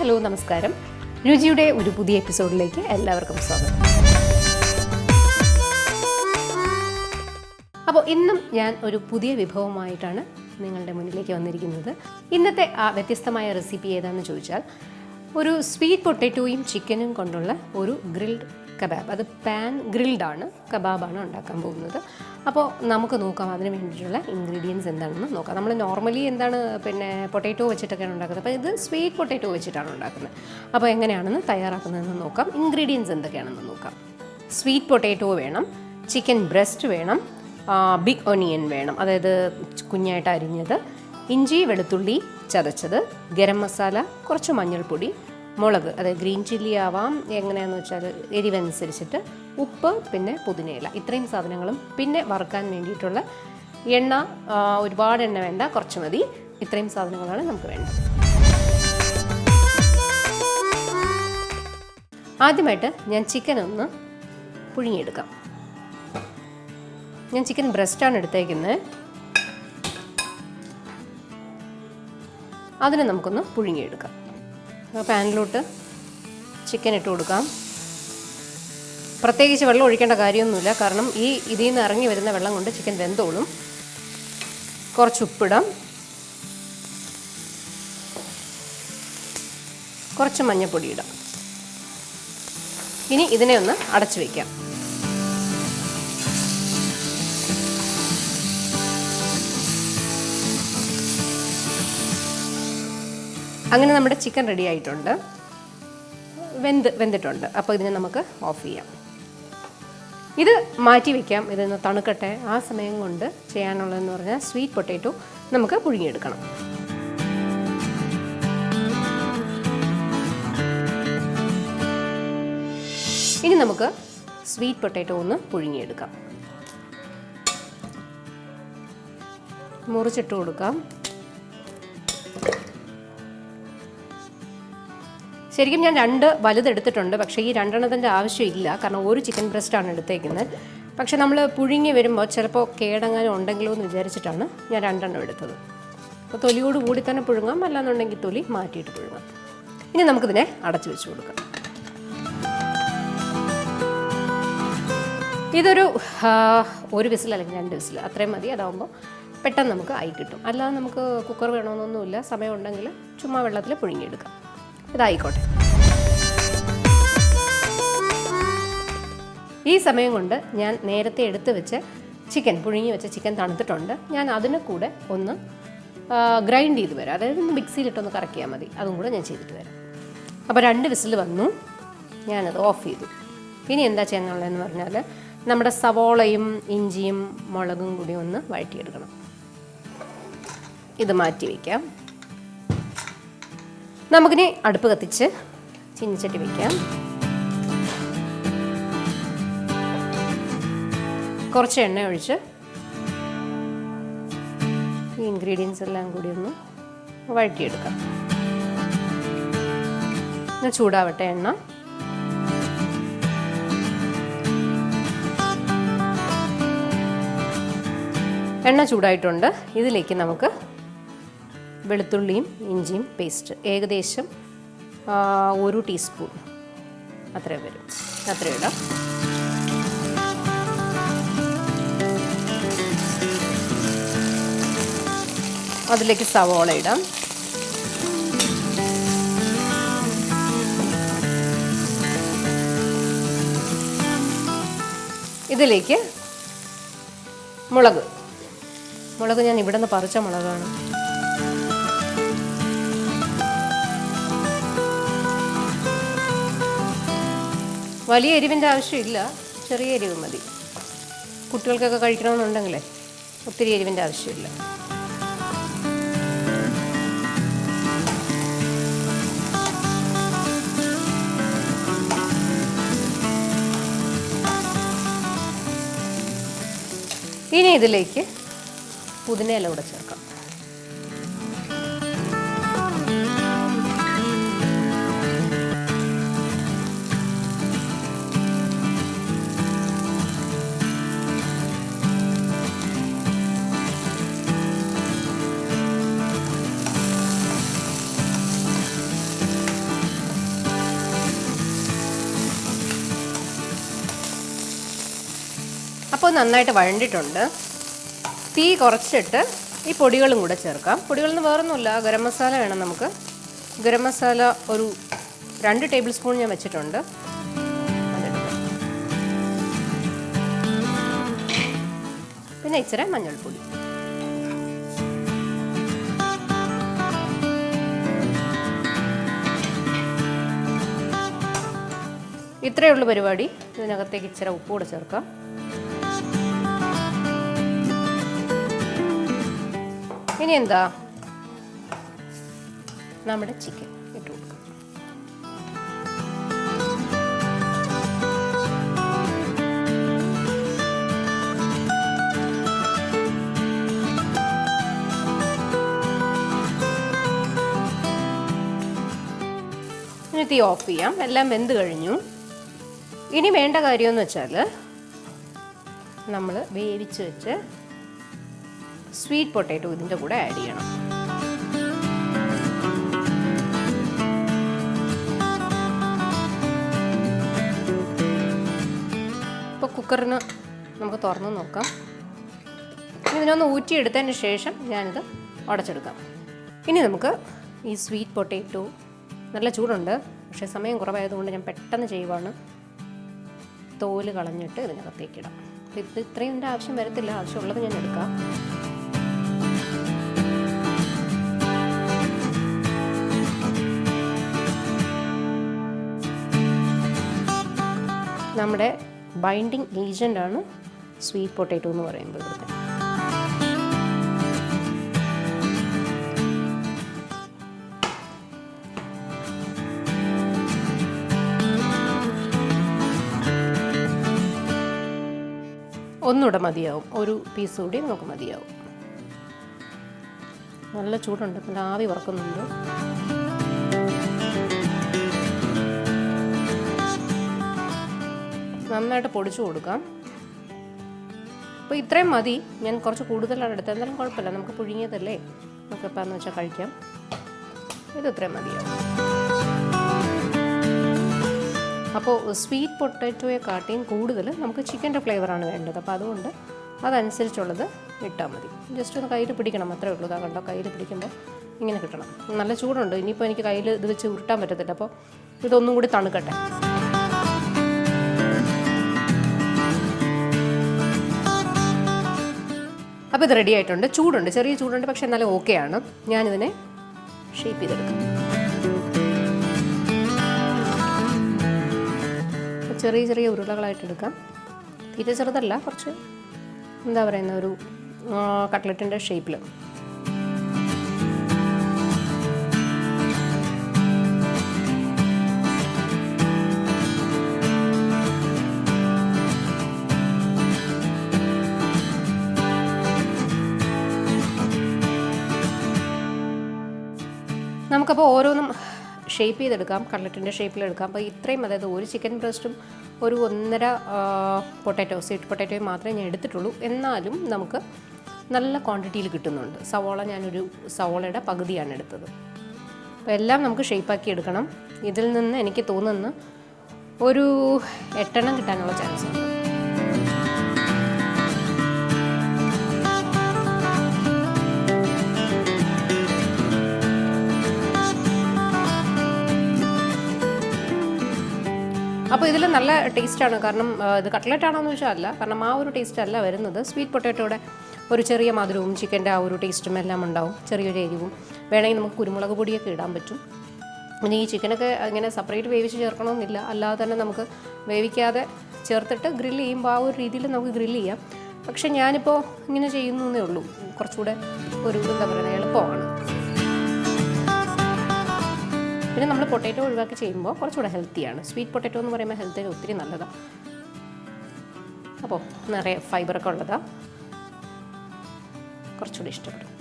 Hello നമസ്കാരം. രുചിയുടെ ഒരു പുതിയ എപ്പിസോഡിലേക്ക് എല്ലാവർക്കും സ്വാഗതം. അപ്പോൾ ഇന്നും ഞാൻ ഒരു പുതിയ വിഭവമായിട്ടാണ് നിങ്ങളുടെ മുന്നിലേക്ക് വന്നിരിക്കുന്നത്. ഇന്നത്തെ ആ വ്യത്യസ്തമായ റെസിപ്പി ഏതാണെന്ന് ചോദിച്ചാൽ ഒരു സ്വീറ്റ് പൊട്ടാറ്റോയും ചിക്കനും കൊണ്ടുള്ള ഒരു ഗ്രിൽഡ് കബാബ്. അത് പാൻ ഗ്രിൽഡാണ്, കബാബാണ് ഉണ്ടാക്കാൻ പോകുന്നത്. അപ്പോൾ നമുക്ക് നോക്കാം അതിന് വേണ്ടിയിട്ടുള്ള ഇൻഗ്രീഡിയൻസ് എന്താണെന്ന് നോക്കാം. നമ്മൾ നോർമലി പൊട്ടാറ്റോ വെച്ചിട്ടൊക്കെയാണ് ഉണ്ടാക്കുന്നത്. അപ്പോൾ ഇത് സ്വീറ്റ് പൊട്ടാറ്റോ വെച്ചിട്ടാണ് ഉണ്ടാക്കുന്നത്. അപ്പോൾ എങ്ങനെയാണെന്ന് തയ്യാറാക്കുന്നതെന്ന് നോക്കാം. ഇൻഗ്രീഡിയൻസ് എന്തൊക്കെയാണെന്ന് നോക്കാം. സ്വീറ്റ് പൊട്ടാറ്റോ വേണം, ചിക്കൻ ബ്രസ്റ്റ് വേണം, ബിഗ് ഒനിയൻ വേണം, അതായത് കുഞ്ഞായിട്ട് അരിഞ്ഞത്, ഇഞ്ചി വെളുത്തുള്ളി ചതച്ചത്, ഗരം മസാല, കുറച്ച് മഞ്ഞൾപ്പൊടി, മുളക്, അതായത് ഗ്രീൻ ചില്ലി ആവാം, എങ്ങനെയാണെന്ന് വെച്ചാൽ എരിവനുസരിച്ചിട്ട്, ഉപ്പ്, പിന്നെ പുതിനയില. ഇത്രയും സാധനങ്ങളും പിന്നെ വറുക്കാൻ വേണ്ടിയിട്ടുള്ള എണ്ണ. ഒരുപാട് എണ്ണ വേണ്ട, കുറച്ച് മതി. ഇത്രയും സാധനങ്ങളാണ് നമുക്ക് വേണ്ടത്. ആദ്യമായിട്ട് ഞാൻ ചിക്കൻ ഒന്ന് പുഴുങ്ങിയെടുക്കാം. ഞാൻ ചിക്കൻ ബ്രസ്റ്റാണ് എടുത്തേക്കുന്നത്. അതിനെ നമുക്കൊന്ന് പുഴുങ്ങിയെടുക്കാം. പാനിലോട്ട് ചിക്കൻ ഇട്ട് കൊടുക്കാം. പ്രത്യേകിച്ച് വെള്ളം ഒഴിക്കേണ്ട കാര്യമൊന്നുമില്ല, കാരണം ഇതിൽ നിന്ന് ഇറങ്ങി വരുന്ന വെള്ളം കൊണ്ട് ചിക്കൻ വെന്തോളും. കുറച്ച് ഉപ്പിടാം, കുറച്ച് മഞ്ഞൾപ്പൊടി ഇടാം. ഇനി ഇതിനെ ഒന്ന് അടച്ചു വയ്ക്കാം. അങ്ങനെ നമ്മുടെ ചിക്കൻ റെഡി ആയിട്ടുണ്ട്, വെന്തിട്ടുണ്ട്. അപ്പോൾ ഇതിനെ നമുക്ക് ഓഫ് ചെയ്യാം. ഇത് മാറ്റി വയ്ക്കാം, ഇതൊന്ന് തണുക്കട്ടെ. ആ സമയം കൊണ്ട് ചെയ്യാനുള്ളതെന്ന് പറഞ്ഞാൽ സ്വീറ്റ് പൊട്ടാറ്റോ നമുക്ക് പുഴുങ്ങിയെടുക്കണം. ഇനി നമുക്ക് സ്വീറ്റ് പൊട്ടാറ്റോ ഒന്ന് പുഴുങ്ങിയെടുക്കാം. മുറിച്ചിട്ട് കൊടുക്കാം. ശരിക്കും ഞാൻ 2 വലുതെടുത്തിട്ടുണ്ട്, പക്ഷേ ഈ 2 ആവശ്യമില്ല, കാരണം ഒരു ചിക്കൻ ബ്രസ്റ്റാണ് എടുത്തേക്കുന്നത്. പക്ഷെ നമ്മൾ പുഴുങ്ങി വരുമ്പോൾ ചിലപ്പോൾ കേടെങ്ങാനും ഉണ്ടെങ്കിലോ എന്ന് വിചാരിച്ചിട്ടാണ് ഞാൻ 2 എടുത്തത്. അപ്പോൾ തൊലിയോട് കൂടി തന്നെ പുഴുങ്ങാം, അല്ലാന്നുണ്ടെങ്കിൽ തൊലി മാറ്റിയിട്ട് പുഴുങ്ങാം. ഇനി നമുക്കിതിനെ അടച്ചു വെച്ച് കൊടുക്കാം. ഇതൊരു 1 വിസിൽ അല്ലെങ്കിൽ 2 വിസിൽ അത്രയും മതി. അതാകുമ്പോൾ പെട്ടെന്ന് നമുക്ക് ആയി കിട്ടും. അല്ലാതെ നമുക്ക് കുക്കർ വേണമെന്നൊന്നുമില്ല. സമയം ഉണ്ടെങ്കിൽ ചുമ്മാ വെള്ളത്തിൽ പുഴുങ്ങിയെടുക്കാം. ഇതായിക്കോട്ടെ. ഈ സമയം കൊണ്ട് ഞാൻ നേരത്തെ എടുത്ത് വെച്ച് പുഴുങ്ങി വെച്ച ചിക്കൻ തണുത്തിട്ടുണ്ട്. ഞാൻ അതിന് കൂടെ ഒന്ന് ഗ്രൈൻഡ് ചെയ്ത് വരാം, അതായത് മിക്സിയിലിട്ടൊന്ന് കറക്കിയാൽ മതി. അതും കൂടെ ഞാൻ ചെയ്തിട്ട് വരാം. അപ്പോൾ 2 വിസിൽ വന്നു, ഞാനത് ഓഫ് ചെയ്തു. ഇനി എന്താ ചെയ്യാനുള്ളതെന്ന് പറഞ്ഞാൽ നമ്മുടെ സവോളയും ഇഞ്ചിയും മുളകും കൂടി ഒന്ന് വഴറ്റിയെടുക്കണം. ഇത് മാറ്റി വയ്ക്കാം. നമുക്കിനി അടുപ്പ് കത്തിച്ച് ചീനിച്ചട്ടി വയ്ക്കാം. കുറച്ച് എണ്ണ ഒഴിച്ച് ഈ ഇൻഗ്രീഡിയൻസ് എല്ലാം കൂടി ഒന്ന് വഴറ്റിയെടുക്കാം. ചൂടാവട്ടെ എണ്ണ. എണ്ണ ചൂടായിട്ടുണ്ട്. ഇതിലേക്ക് നമുക്ക് വെളുത്തുള്ളിയും ഇഞ്ചിയും പേസ്റ്റ് ഏകദേശം 1 ടീസ്പൂൺ അത്രയും വരും, അത്രയും ഇടാം. അതിലേക്ക് സവോള ഇടാം. ഇതിലേക്ക് മുളക് ഞാൻ ഇവിടെ നിന്ന് പറിച്ച മുളകാണ്. വലിയ എരിവിൻ്റെ ആവശ്യമില്ല, ചെറിയ എരിവ് മതി. കുട്ടികൾക്കൊക്കെ കഴിക്കണമെന്നുണ്ടെങ്കിലേ ഒത്തിരി എരിവിൻ്റെ ആവശ്യമില്ല. ഇനി ഇതിലേക്ക് പുതിനയില കൂടെ ചേർക്കാം. അപ്പോൾ നന്നായിട്ട് വഴണ്ടിട്ടുണ്ട്. തീ കുറച്ചിട്ട് ഈ പൊടികളും കൂടെ ചേർക്കാം. പൊടികളൊന്നും വേറൊന്നുമില്ല, ഗരം മസാല വേണം നമുക്ക്. ഗരം മസാല ഒരു 2 ടേബിൾ സ്പൂൺ ഞാൻ വെച്ചിട്ടുണ്ട്. പിന്നെ ഇച്ചിരി മഞ്ഞൾപ്പൊടി. ഇത്രയേ ഉള്ളൂ പരിപാടി. ഇതിനകത്തേക്ക് ഇച്ചിരി ഉപ്പ് കൂടെ ചേർക്കാം. ഇനി എന്താ, നമ്മുടെ ചിക്കൻ ഇട്ട് കൊടുക്കാം. ഇനി തീ ഓഫ് ചെയ്യാം. എല്ലാം വെന്ത് കഴിഞ്ഞു. ഇനി വേണ്ട കാര്യമെന്ന് വെച്ചാൽ നമ്മൾ വേവിച്ച് വെച്ച് സ്വീറ്റ് പൊട്ടാറ്റോ ഇതിൻ്റെ കൂടെ ആഡ് ചെയ്യണം. ഇപ്പോൾ കുക്കറിന് നമുക്ക് തുറന്ന് നോക്കാം. ഇതിനൊന്ന് ഊറ്റിയെടുത്തതിന് ശേഷം ഞാനിത് ഉടച്ചെടുക്കാം. ഇനി നമുക്ക് ഈ സ്വീറ്റ് പൊട്ടാറ്റോ, നല്ല ചൂടുണ്ട് പക്ഷേ സമയം കുറവായതുകൊണ്ട് ഞാൻ പെട്ടെന്ന് ചെയ്യുവാണ്. തോല് കളഞ്ഞിട്ട് ഇതിനകത്തേക്കിടാം. ഇത് ഇത്രയും ഇതിൻ്റെ ആവശ്യം വരത്തില്ല, ആവശ്യമുള്ളത് ഞാൻ എടുക്കാം. നമ്മുടെ ബൈൻഡിങ് ഏജൻ്റാണ് സ്വീറ്റ് പൊട്ടാറ്റോ എന്ന് പറയുമ്പോൾ ഇവിടുത്തെ. ഒന്നുകൂടെ മതിയാവും, ഒരു പീസ് കൂടി നമുക്ക് മതിയാവും. നല്ല ചൂടുണ്ട്, നല്ല ആവി വറക്കുന്നുണ്ട്. നന്നായിട്ട് പൊടിച്ചു കൊടുക്കാം. അപ്പോൾ ഇത്രയും മതി. ഞാൻ കുറച്ച് കൂടുതലാണ് എടുത്തത്, എന്തായാലും കുഴപ്പമില്ല, നമുക്ക് പുഴുങ്ങിയതല്ലേ, നമുക്ക് എപ്പോഴെന്ന് വെച്ചാൽ കഴിക്കാം. ഇത് ഇത്രയും മതിയാവും. അപ്പോൾ സ്വീറ്റ് പൊട്ടാറ്റോയെ കാട്ടിയും കൂടുതൽ നമുക്ക് ചിക്കൻ്റെ ഫ്ലേവറാണ് വേണ്ടത്. അപ്പോൾ അതുകൊണ്ട് അതനുസരിച്ചുള്ളത് ഇട്ടാൽ മതി. ജസ്റ്റ് ഒന്ന് കയ്യിൽ പിടിക്കണം, അത്രേ ഉള്ളൂ. ഇതാ കണ്ടോ, കയ്യിൽ പിടിക്കുമ്പോൾ ഇങ്ങനെ കിട്ടണം. നല്ല ചൂടുണ്ട്. ഇനിയിപ്പോൾ എനിക്ക് കയ്യിൽ ഇത് വെച്ച് ഉരുട്ടാൻ പറ്റത്തില്ല, അപ്പോൾ ഇതൊന്നും കൂടി തണുക്കട്ടെ. അപ്പോൾ ഇത് റെഡി ആയിട്ടുണ്ട്. ചൂടുണ്ട്, ചെറിയ ചൂടുണ്ട്, പക്ഷേ എന്നാലും ഓക്കെയാണ്. ഞാനിതിനെ ഷേപ്പ് ചെയ്തെടുക്കാം. ചെറിയ ചെറിയ ഉരുളകളായിട്ട് എടുക്കാം. തീരെ ചെറുതല്ല, കുറച്ച് എന്താ പറയുന്ന ഒരു കട്ട്ലറ്റിൻ്റെ ഷേപ്പിൽ. നമുക്കപ്പോൾ ഓരോന്നും ഷേപ്പ് ചെയ്തെടുക്കാം, കട്ട്ലറ്റിൻ്റെ ഷേപ്പിലെടുക്കാം. അപ്പോൾ ഇത്രയും, അതായത് ഒരു ചിക്കൻ ബ്രസ്റ്റും ഒരു 1.5 പൊട്ടാറ്റോ, സ്വീറ്റ് പൊട്ടാറ്റോയും മാത്രമേ ഞാൻ എടുത്തിട്ടുള്ളൂ. എന്നാലും നമുക്ക് നല്ല ക്വാണ്ടിറ്റിയിൽ കിട്ടുന്നുണ്ട്. സവോള, ഞാനൊരു സവോളയുടെ പകുതിയാണ് എടുത്തത്. അപ്പോൾ എല്ലാം നമുക്ക് ഷേപ്പാക്കി എടുക്കണം. ഇതിൽ നിന്ന് എനിക്ക് തോന്നുന്നു ഒരു 8 എണ്ണം കിട്ടാനുള്ള ചാൻസ് ഉണ്ട്. അപ്പോൾ ഇതിൽ നല്ല ടേസ്റ്റാണ്. കാരണം ഇത് കട്ട്ലറ്റ് ആണോയെന്ന് ചോദിച്ചാൽ അല്ല, കാരണം ആ ഒരു ടേസ്റ്റ് അല്ല വരുന്നത്. സ്വീറ്റ് പൊട്ടാറ്റോയുടെ ഒരു ചെറിയ മധുരവും ചിക്കൻ്റെ ആ ഒരു ടേസ്റ്റും എല്ലാം ഉണ്ടാവും, ചെറിയൊരു എരിവും. വേണമെങ്കിൽ നമുക്ക് കുരുമുളക് പൊടിയൊക്കെ ഇടാൻ പറ്റും. പിന്നെ ഈ ചിക്കനൊക്കെ ഇങ്ങനെ സെപ്പറേറ്റ് വേവിച്ച് ചേർക്കണമെന്നില്ല, അല്ലാതെ തന്നെ നമുക്ക് വേവിക്കാതെ ചേർത്തിട്ട് ഗ്രില്ല് ചെയ്യുമ്പോൾ ആ ഒരു രീതിയിൽ നമുക്ക് ഗ്രില്ല് ചെയ്യാം. പക്ഷേ ഞാനിപ്പോൾ ഇങ്ങനെ ചെയ്യുന്നേ ഉള്ളൂ, കുറച്ചുകൂടെ ഒരു എന്താ പറയുക, എളുപ്പമാണ്. പിന്നെ നമ്മൾ പൊട്ടാറ്റോ ഒഴിവാക്കി ചെയ്യുമ്പോൾ കുറച്ചുകൂടെ ഹെൽത്തിയാണ്. സ്വീറ്റ് പൊട്ടാറ്റോ എന്ന് പറയുമ്പോൾ ഹെൽത്തിന് ഒത്തിരി നല്ലതാണ്. അപ്പോൾ നിറയെ ഫൈബറൊക്കെ ഉള്ളതാണ്, കുറച്ചുകൂടി ഇഷ്ടപ്പെടും.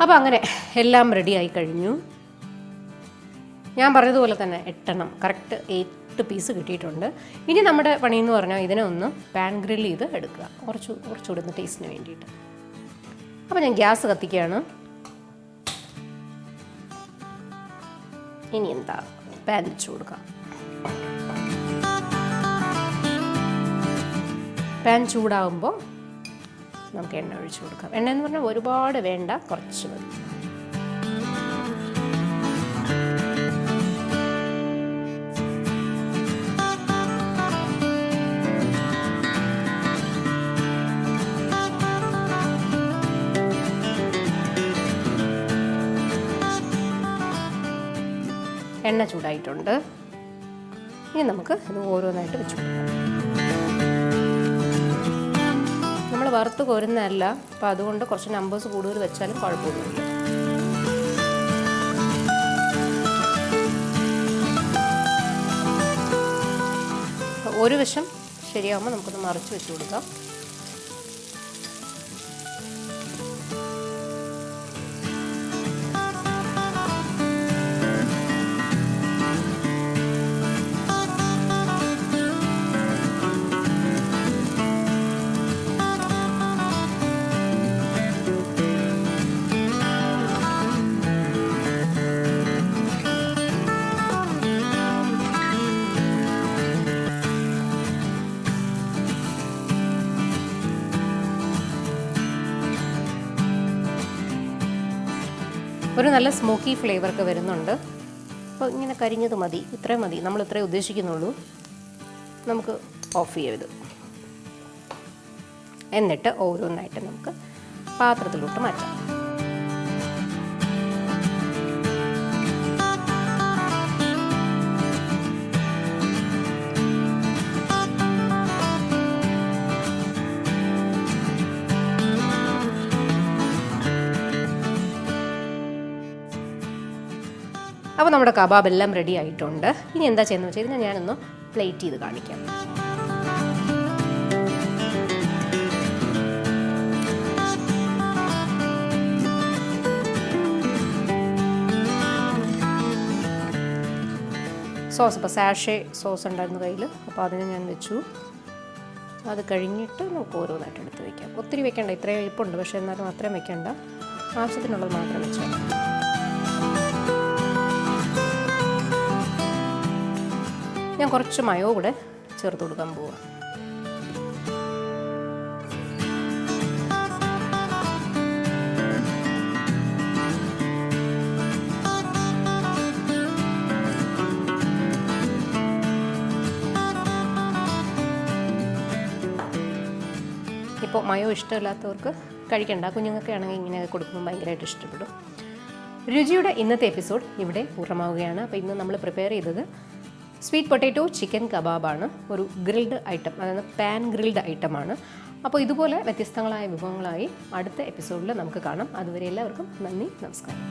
അപ്പോൾ അങ്ങനെ എല്ലാം റെഡിയായി കഴിഞ്ഞു. ഞാൻ പറഞ്ഞതുപോലെ തന്നെ 8 എണ്ണം കറക്റ്റ് 8 പീസ് കിട്ടിയിട്ടുണ്ട്. ഇനി നമ്മുടെ പണിയെന്ന് പറഞ്ഞാൽ ഇതിനെ ഒന്ന് പാൻ ഗ്രില്ല് ചെയ്ത് എടുക്കുക, കുറച്ചുകൂടി ഒന്ന് ടേസ്റ്റിന് വേണ്ടിയിട്ട്. അപ്പോൾ ഞാൻ ഗ്യാസ് കത്തിക്കുകയാണ്. ഇനി എന്താ, പാൻ വെച്ച് കൊടുക്കാം. പാൻ ചൂടാകുമ്പോൾ നമുക്ക് എണ്ണ ഒഴിച്ച് കൊടുക്കാം. എണ്ണ എന്ന് പറഞ്ഞാൽ ഒരുപാട് വേണ്ട, കുറച്ച് മതി. എണ്ണ ചൂടായിട്ടുണ്ട്. ഇനി നമുക്ക് ഇത് ഓരോന്നായിട്ട് വെച്ച് കൊടുക്കാം. നമ്മൾ വറുത്ത് കോരുന്നതല്ല, അപ്പോൾ അതുകൊണ്ട് കുറച്ച് നമ്പേഴ്സ് കൂടുതൽ വെച്ചാലും കുഴപ്പമൊന്നുമില്ല. ഒരു വശം ശരിയാകുമ്പോൾ നമുക്കൊന്ന് മറിച്ച് വെച്ച് കൊടുക്കാം. ഒരു നല്ല സ്മോക്കി ഫ്ലേവറൊക്കെ വരുന്നുണ്ട്. അപ്പോൾ ഇങ്ങനെ കരിഞ്ഞത് മതി, ഇത്രയും മതി, നമ്മൾ ഇത്രയും ഉദ്ദേശിക്കുന്നുള്ളൂ. നമുക്ക് ഓഫ് ചെയ്ത് എന്നിട്ട് ഓരോന്നായിട്ട് നമുക്ക് പാത്രത്തിലോട്ട് മാറ്റാം. അപ്പോൾ നമ്മുടെ കബാബ് എല്ലാം റെഡി ആയിട്ടുണ്ട്. ഇനി എന്താ ചെയ്യുന്നത് വെച്ചാൽ ഇതിനെ ഞാനൊന്ന് പ്ലേറ്റ് ചെയ്ത് കാണിക്കാം. സോസ്, ഇപ്പോൾ സാഷേ സോസ് ഉണ്ടായിരുന്നു കയ്യിൽ, അപ്പോൾ അതിനെ ഞാൻ വെച്ചു. അത് കഴിഞ്ഞിട്ട് നമുക്ക് ഓരോന്നായിട്ട് എടുത്ത് വയ്ക്കാം. ഒത്തിരി വെക്കേണ്ട, ഇത്രയും എളുപ്പമുണ്ട്, പക്ഷേ എന്നാലും അത്രയും വെക്കേണ്ട, ആവശ്യത്തിനുള്ളത് മാത്രം വെച്ചാൽ. ഞാൻ കുറച്ച് മയോ കൂടെ ചേർത്ത് കൊടുക്കാൻ പോവാം. ഇപ്പോൾ മയോ ഇഷ്ടമില്ലാത്തവർക്ക് കഴിക്കണ്ട, കുഞ്ഞുങ്ങൾക്ക് ആണെങ്കിൽ ഇങ്ങനെ കൊടുക്കുമ്പോൾ ഭയങ്കരമായിട്ട് ഇഷ്ടപ്പെടും. രുചിയുടെ ഇന്നത്തെ എപ്പിസോഡ് ഇവിടെ പൂർണ്ണമാവുകയാണ്. അപ്പോൾ ഇന്ന് നമ്മൾ പ്രിപ്പയർ ചെയ്തത് സ്വീറ്റ് പൊട്ടാറ്റോ ചിക്കൻ കബാബാണ്. ഒരു ഗ്രിൽഡ് ഐറ്റം, അതായത് പാൻ ഗ്രിൽഡ് ഐറ്റമാണ്. അപ്പോൾ ഇതുപോലെ വ്യത്യസ്തങ്ങളായ വിഭവങ്ങളായി അടുത്ത എപ്പിസോഡിൽ നമുക്ക് കാണാം. അതുവരെ എല്ലാവർക്കും നന്ദി, നമസ്കാരം.